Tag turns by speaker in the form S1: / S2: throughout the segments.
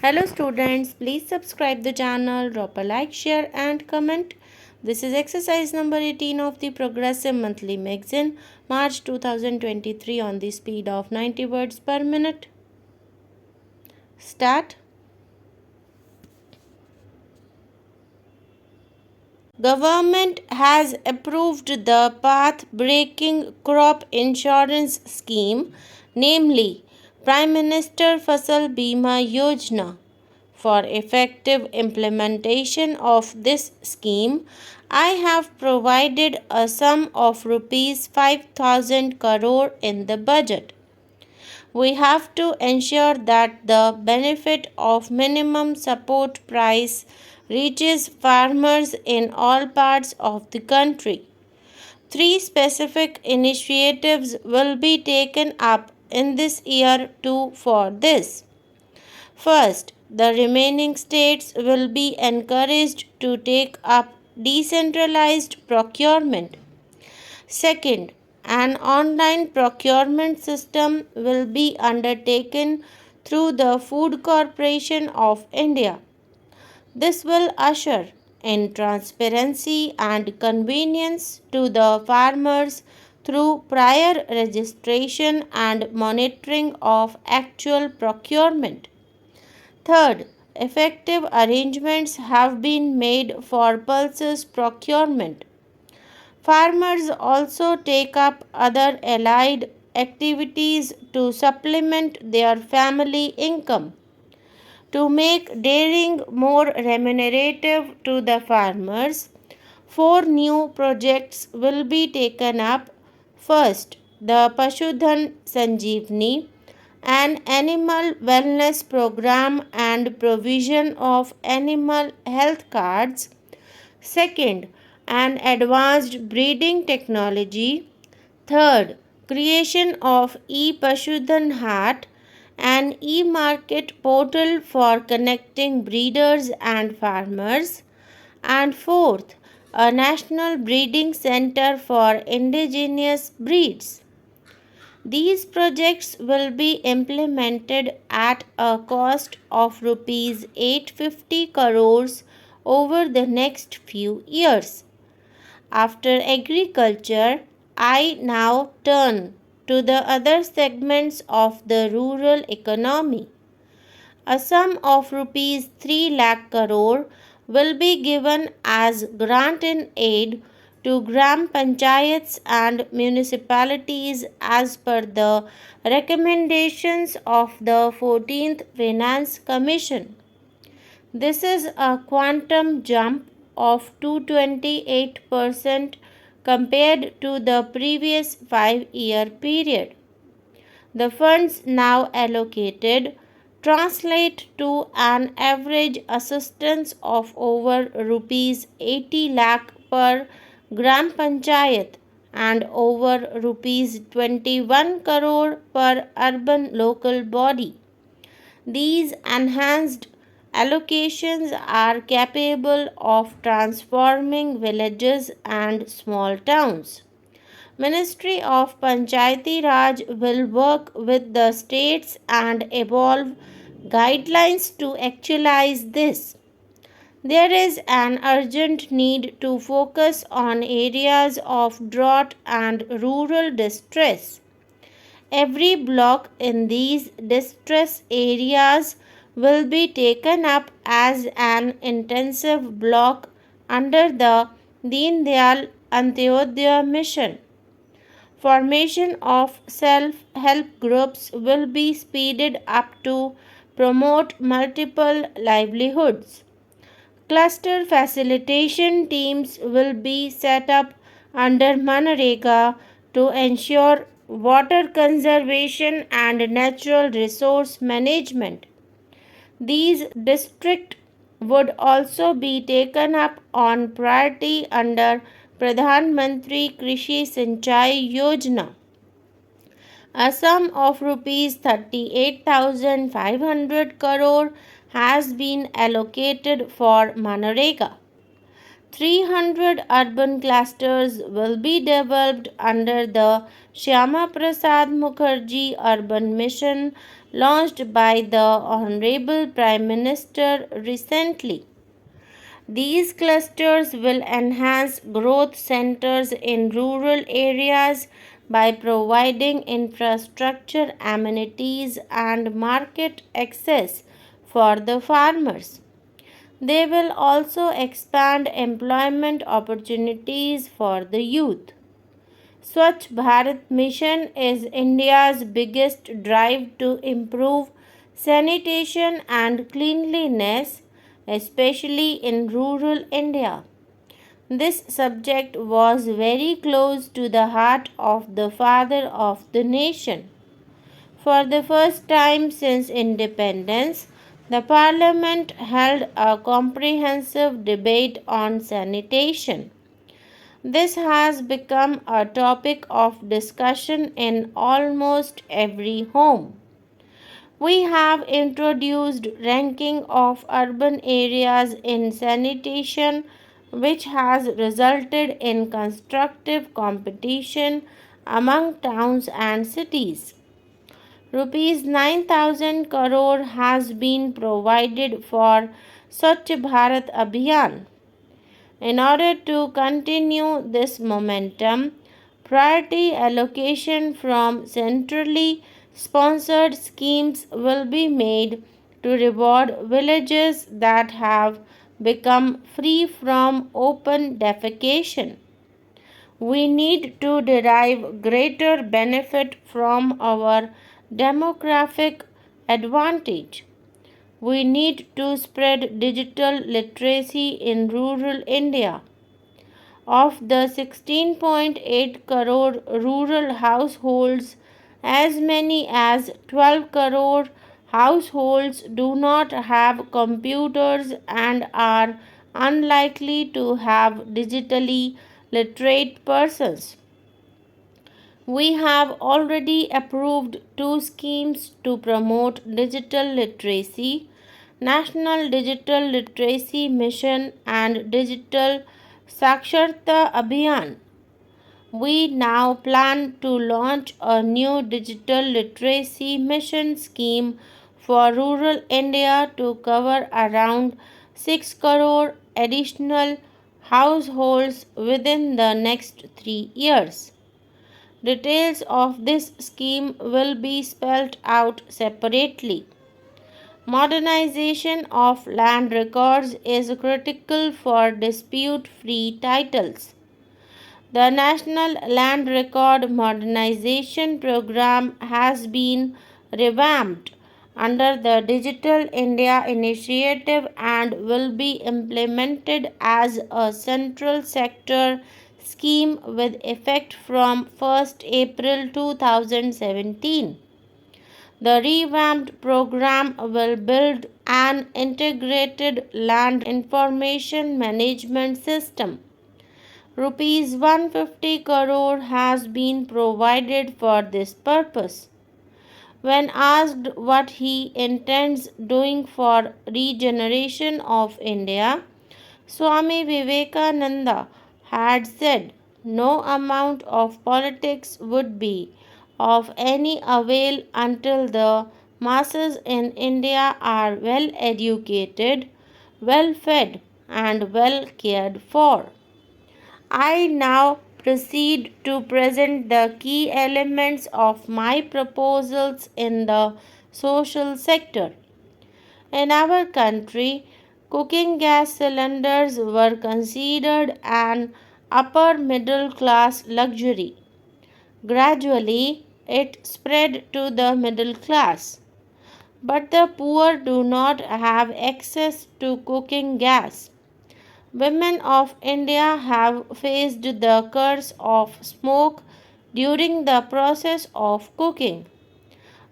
S1: Hello students, please subscribe the channel, drop a like, share and comment. This is exercise number 18 of the Progressive Monthly Magazine, March 2023 on the speed of 90 words per minute. Start. Government has approved the path-breaking crop insurance scheme, namely Prime Minister Fasal Bima Yojana. For effective implementation of this scheme, I have provided a sum of rupees 5,000 crore in the budget. We have to ensure that the benefit of minimum support price reaches farmers in all parts of the country. Three specific initiatives will be taken up in this year too for this. First, the remaining states will be encouraged to take up decentralized procurement. Second, an online procurement system will be undertaken through the Food Corporation of India. This will usher in transparency and convenience to the farmers through prior registration and monitoring of actual procurement. Third, effective arrangements have been made for pulses procurement. Farmers also take up other allied activities to supplement their family income. To make dairying more remunerative to the farmers, four new projects will be taken up. First, the Pashudhan Sanjeevani, an animal wellness program and provision of animal health cards. Second, an advanced breeding technology. Third, creation of e-Pashudhan Hat, an e-market portal for connecting breeders and farmers. And fourth, a national breeding center for indigenous breeds. These projects will be implemented at a cost of rupees 850 crores over the next few years. After agriculture, I now turn to the other segments of the rural economy. A sum of rupees 3 lakh crore will be given as grant in aid to Gram Panchayats and municipalities as per the recommendations of the 14th Finance Commission. This is a quantum jump of 228% compared to the previous 5-year period. The funds now allocated translate to an average assistance of over rupees 80 lakh per Gram Panchayat and over rupees 21 crore per urban local body. These enhanced allocations are capable of transforming villages and small towns. Ministry of Panchayati Raj will work with the states and evolve guidelines to actualize this. There is an urgent need to focus on areas of drought and rural distress. Every block in these distress areas will be taken up as an intensive block under the Deen Dayal Antyodaya mission. Formation of self-help groups will be speeded up to promote multiple livelihoods. Cluster facilitation teams will be set up under Manrega to ensure water conservation and natural resource management. These districts would also be taken up on priority under Pradhan Mantri Krishi Sinchai Yojana. A sum of rupees 38,500 crore has been allocated for Manrega. 300 urban clusters will be developed under the Shyama Prasad Mukherjee Urban Mission launched by the Honorable Prime Minister recently. These clusters will enhance growth centers in rural areas by providing infrastructure, amenities, and market access for the farmers. They will also expand employment opportunities for the youth. Swachh Bharat Mission is India's biggest drive to improve sanitation and cleanliness, especially in rural India. This subject was very close to the heart of the father of the nation. For the first time since independence, the Parliament held a comprehensive debate on sanitation. This has become a topic of discussion in almost every home. We have introduced ranking of urban areas in sanitation, which has resulted in constructive competition among towns and cities. Rupees 9,000 crore has been provided for Swachh Bharat Abhiyan. In order to continue this momentum, priority allocation from centrally sponsored schemes will be made to reward villages that have become free from open defecation. We need to derive greater benefit from our demographic advantage. We need to spread digital literacy in rural India. Of the 16.8 crore rural households, as many as 12 crore households do not have computers and are unlikely to have digitally literate persons. We have already approved two schemes to promote digital literacy: National Digital Literacy Mission and Digital Saksharta Abhiyan. We now plan to launch a new digital literacy mission scheme for rural India to cover around 6 crore additional households within the next 3 years. Details of this scheme will be spelled out separately. Modernization of land records is critical for dispute free titles. The National Land Record Modernization Program has been revamped under the Digital India initiative and will be implemented as a central sector scheme with effect from 1st April 2017. The revamped program will build an integrated land information management system. Rupees 150 crore has been provided for this purpose. When asked what he intends doing for regeneration of India, Swami Vivekananda had said, "No amount of politics would be of any avail until the masses in India are well educated, well fed, and well cared for." I now proceed to present the key elements of my proposals in the social sector. In our country, cooking gas cylinders were considered an upper middle class luxury. Gradually, it spread to the middle class. But the poor do not have access to cooking gas. Women of India have faced the curse of smoke during the process of cooking.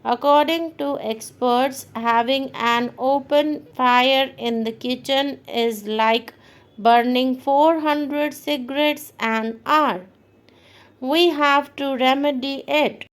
S1: According to experts, having an open fire in the kitchen is like burning 400 cigarettes an hour. We have to remedy it.